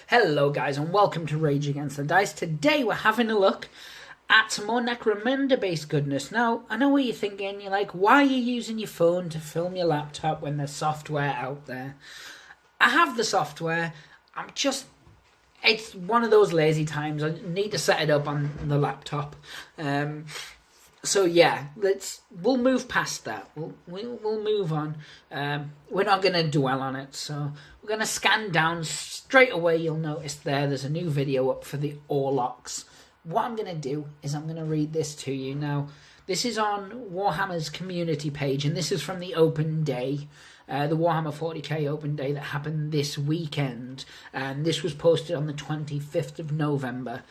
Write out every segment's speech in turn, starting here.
Hello guys and welcome to Rage Against the Dice. Today we're having a look at some more Necromunda based goodness. Now, I know what you're thinking, you're like, why are you using your phone to film your laptop when there's software out there? I have the software, it's one of those lazy times, I need to set it up on the laptop. So yeah, we'll move past that. We'll move on. We're not going to dwell on it. So we're going to scan down straight away. You'll notice there's a new video up for the Orlocks. What I'm going to do is I'm going to read this to you. Now, this is on Warhammer's community page, and this is from the open day, the Warhammer 40k open day that happened this weekend. And this was posted on the 25th of November.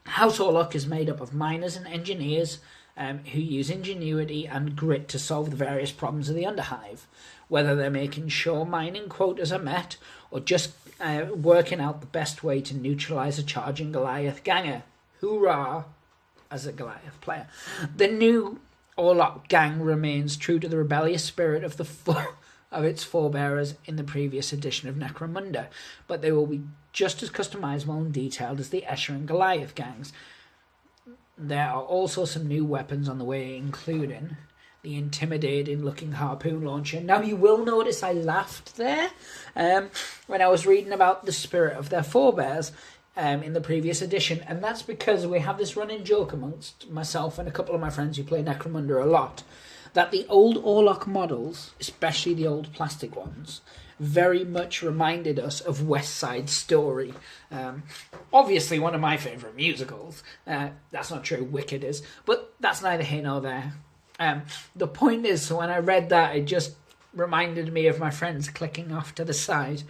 House Orlock is made up of miners and engineers who use ingenuity and grit to solve the various problems of the Underhive, whether they're making sure mining quotas are met or just working out the best way to neutralise a charging Goliath ganger. Hoorah! As a Goliath player. The new Orlock gang remains true to the rebellious spirit of its forebearers in the previous edition of Necromunda, but they will be just as customizable and detailed as the Escher and Goliath gangs. There are also some new weapons on the way, including the intimidating looking harpoon launcher. Now, you will notice I laughed there when I was reading about the spirit of their forebears in the previous edition, and that's because we have this running joke amongst myself and a couple of my friends who play Necromunda a lot, that the old Orlock models, especially the old plastic ones, very much reminded us of West Side Story. Obviously one of my favourite musicals. That's not true, Wicked is, but that's neither here nor there. The point is, so when I read that, it just reminded me of my friends clicking off to the side.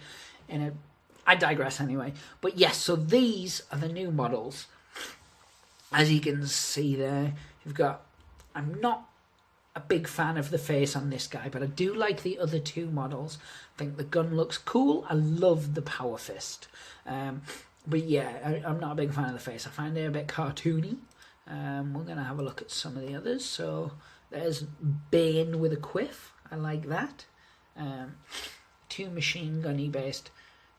I digress anyway. But yes, so these are the new models. As you can see there, you've got... I'm not a big fan of the face on this guy, but I do like the other two models. I think the gun looks cool. I love the power fist. But yeah, I'm not a big fan of the face. I find it a bit cartoony. We're going to have a look at some of the others. So there's Bane with a quiff. I like that. Two machine gunny based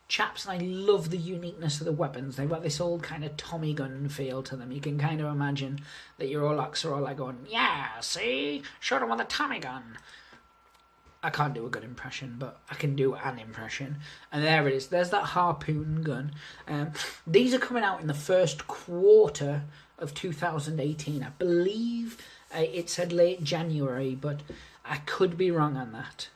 chaps, and I love the uniqueness of the weapons. They've got this old kind of Tommy gun feel to them. You can kind of imagine that your Orlocks are all like going, yeah, see? Shoot them with a Tommy gun. I can't do a good impression, but I can do an impression. And there it is. There's that harpoon gun. These are coming out in the first quarter of 2018. I believe it said late January, but I could be wrong on that.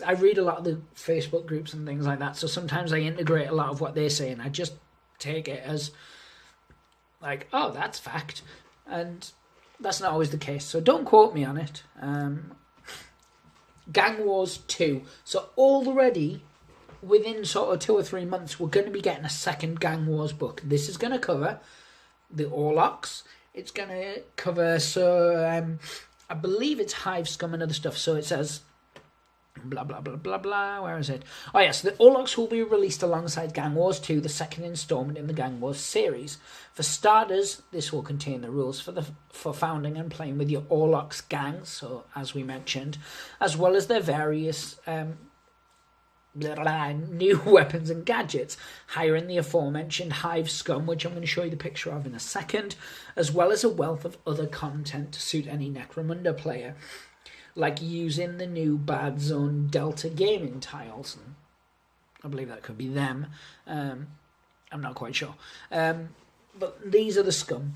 I read a lot of the Facebook groups and things like that, so sometimes I integrate a lot of what they say, and I just take it as like, oh, that's fact, and that's not always the case, so don't quote me on it. Gang Wars 2, so already within sort of 2 or 3 months we're going to be getting a second Gang Wars book. This is going to cover the Orlocks, it's going to cover, I believe it's Hive Scum and other stuff, so it says blah blah blah blah blah. Where is it? Oh yes, the Orlocks will be released alongside Gang Wars 2, the second installment in the Gang Wars series. For starters, this will contain the rules for founding and playing with your Orlocks gangs, so as we mentioned, as well as their various new weapons and gadgets, hiring the aforementioned Hive Scum, which I'm going to show you the picture of in a second, as well as a wealth of other content to suit any Necromunda player, like using the new Bad Zone Delta gaming tiles. I believe that could be them. I'm not quite sure. But these are the Scum,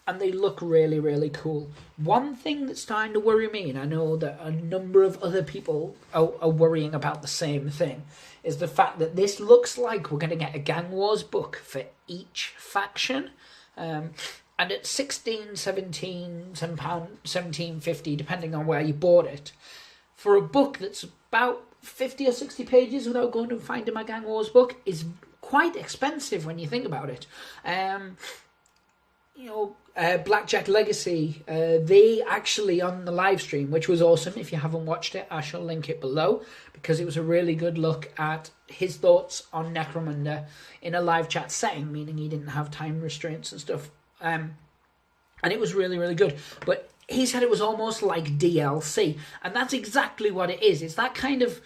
and they look really, really cool. One thing that's starting to worry me, and I know that a number of other people are worrying about the same thing, is the fact that this looks like we're going to get a Gang Wars book for each faction. And at £16, £17, £17.50, depending on where you bought it, for a book that's about 50 or 60 pages without going and finding my Gang Wars book is quite expensive when you think about it. Blackjack Legacy, they actually on the live stream, which was awesome. If you haven't watched it, I shall link it below, because it was a really good look at his thoughts on Necromunda in a live chat setting, meaning he didn't have time restraints and stuff. And it was really, really good. But he said it was almost like DLC. And that's exactly what it is. It's that kind of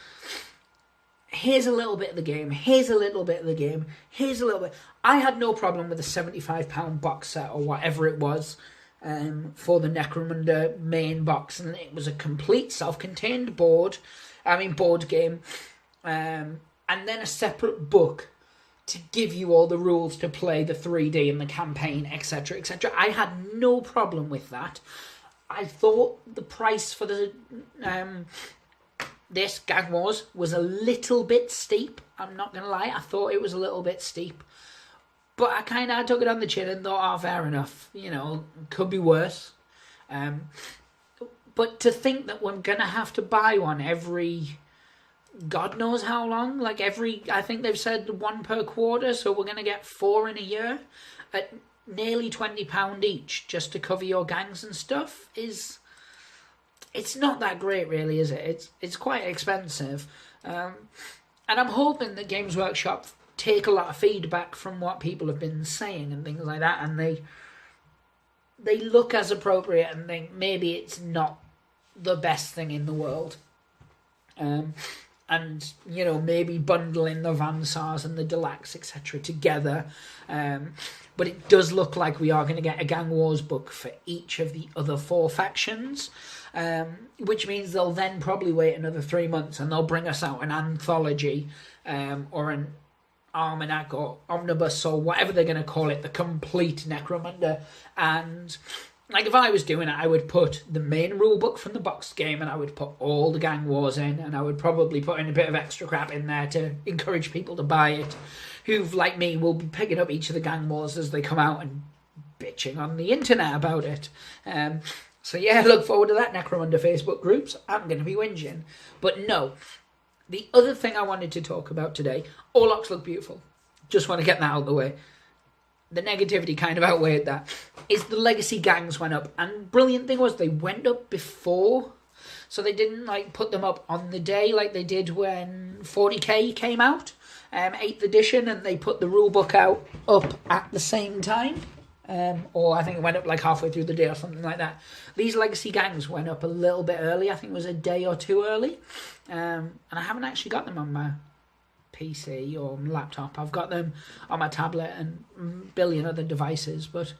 here's a little bit of the game, here's a little bit of the game, here's a little bit. I had no problem with the £75 box set or whatever it was for the Necromunda main box, and it was a complete self-contained board game, and then a separate book to give you all the rules to play the 3D and the campaign, etc., etc. I had no problem with that. I thought the price for the this Gang Wars was a little bit steep. I'm not going to lie. I thought it was a little bit steep. But I kind of took it on the chin and thought, oh, fair enough. You know, could be worse. But to think that we're going to have to buy one every God knows how long. Like I think they've said one per quarter. So we're going to get 4 in a year at nearly £20 each just to cover your gangs and stuff it's not that great, really, is it? It's quite expensive. And I'm hoping that Games Workshop take a lot of feedback from what people have been saying and things like that, and they look as appropriate and think maybe it's not the best thing in the world. And, you know, maybe bundling the Vansars and the Deluxe, etc. together. But it does look like we are going to get a Gang Wars book for each of the other 4 factions. Which means they'll then probably wait another 3 months and they'll bring us out an anthology or an almanac or omnibus or whatever they're going to call it, the complete Necromunda. And like if I was doing it, I would put the main rule book from the box game and I would put all the Gang Wars in, and I would probably put in a bit of extra crap in there to encourage people to buy it, who've, like me, will be picking up each of the Gang Wars as they come out and bitching on the internet about it. So yeah, look forward to that, Necromunda Facebook groups. I'm going to be whinging. But no, the other thing I wanted to talk about today, Orlocks look beautiful. Just want to get that out of the way. The negativity kind of outweighed that. Is the legacy gangs went up. And brilliant thing was they went up before. So they didn't like put them up on the day like they did when 40k came out. 8th edition, and they put the rulebook out up at the same time. Or I think it went up like halfway through the day or something like that. These legacy gangs went up a little bit early. I think it was a day or 2 early. And I haven't actually got them on my PC or my laptop. I've got them on my tablet and a billion other devices. But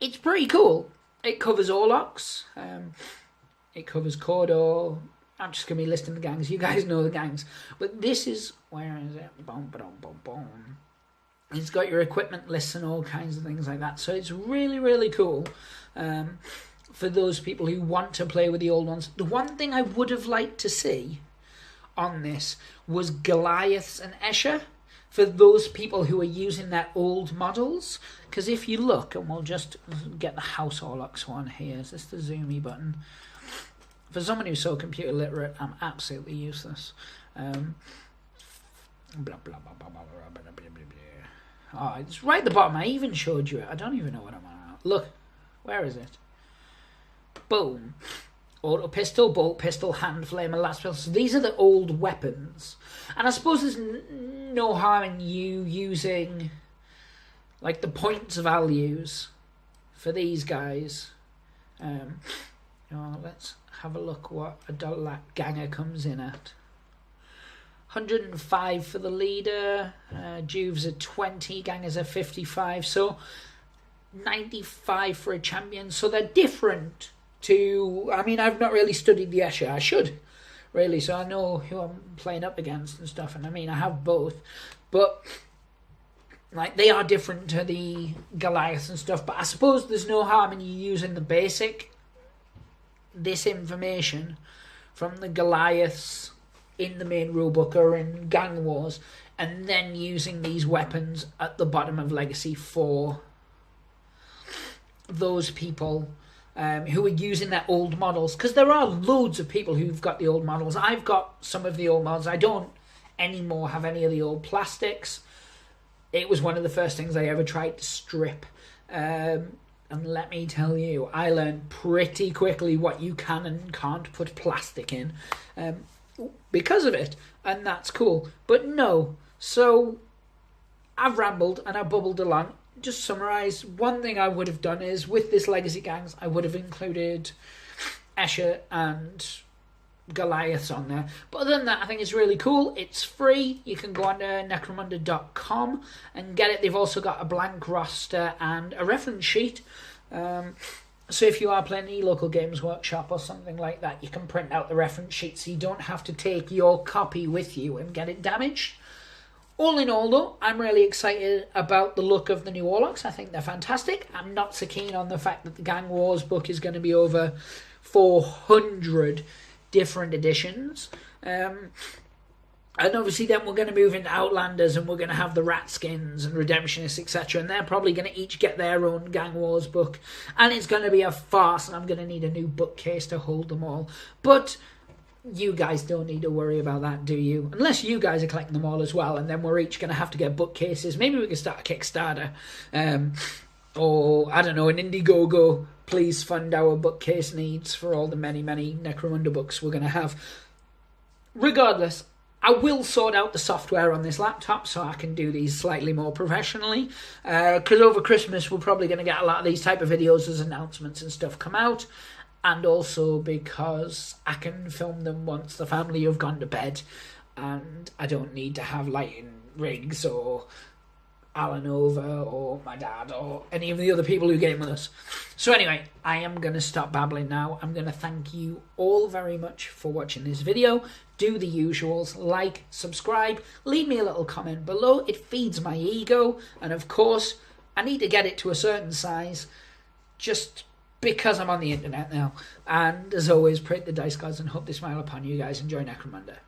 it's pretty cool. It covers Orlocks. It covers Cawdor. I'm just going to be listing the gangs. You guys know the gangs. But this is... Where is it? Boom, boom, boom, boom. It's got your equipment lists and all kinds of things like that. So it's really, really cool for those people who want to play with the old ones. The one thing I would have liked to see on this was Goliaths and Escher for those people who are using their old models. Because if you look, and we'll just get the House Orlocks one here. Is this the zoomy button? For someone who's so computer literate, I'm absolutely useless. Blah, blah, blah, blah, blah, blah, blah, blah, blah, blah. Oh, it's right at the bottom. I even showed you it. I don't even know what I'm on. Look, where is it? Boom. Auto pistol, bolt pistol, hand flame, and last pistol. So these are the old weapons. And I suppose there's no harm in you using like the points values for these guys. Let's have a look what a Dolac Ganger comes in at. 105 for the leader, Juves are 20, Gangers are 55, so 95 for a champion. So they're different to... I mean, I've not really studied the Escher. I should, really, so I know who I'm playing up against and stuff. And I mean, I have both. But, like, they are different to the Goliaths and stuff. But I suppose there's no harm in you using the basic, this information from the Goliaths in the main rulebook or in Gang Wars, and then using these weapons at the bottom of Legacy for those people who are using their old models. Because there are loads of people who've got the old models. I've got some of the old models. I don't anymore have any of the old plastics. It was one of the first things I ever tried to strip. And let me tell you, I learned pretty quickly what you can and can't put plastic in. Because of it, and that's cool. But no, so I've rambled and I've bubbled along. Just summarise, one thing I would have done is with this Legacy Gangs, I would have included Escher and Goliaths on there. But other than that, I think it's really cool. It's free. You can go on to necromunda.com and get it. They've also got a blank roster and a reference sheet. So if you are playing the local Games Workshop or something like that, you can print out the reference sheet so you don't have to take your copy with you and get it damaged. All in all, though, I'm really excited about the look of the new Orlocks. I think they're fantastic. I'm not so keen on the fact that the Gang Wars book is going to be over 400 different editions. And obviously then we're going to move into Outlanders and we're going to have the Rat Skins and Redemptionists, etc. And they're probably going to each get their own Gang Wars book. And it's going to be a farce and I'm going to need a new bookcase to hold them all. But you guys don't need to worry about that, do you? Unless you guys are collecting them all as well. And then we're each going to have to get bookcases. Maybe we can start a Kickstarter. Or, I don't know, an Indiegogo. Please fund our bookcase needs for all the many, many Necromunda books we're going to have. Regardless, I will sort out the software on this laptop so I can do these slightly more professionally. Because over Christmas we're probably going to get a lot of these type of videos as announcements and stuff come out. And also because I can film them once the family have gone to bed. And I don't need to have lighting rigs or Alan over or my dad or any of the other people who game with us. So anyway, I am going to stop babbling now. I'm going to thank you all very much for watching this video. Do the usuals, like, subscribe, leave me a little comment below. It feeds my ego. And of course, I need to get it to a certain size just because I'm on the internet now. And as always, pray to the dice gods and hope they smile upon you guys. Enjoy Necromunda.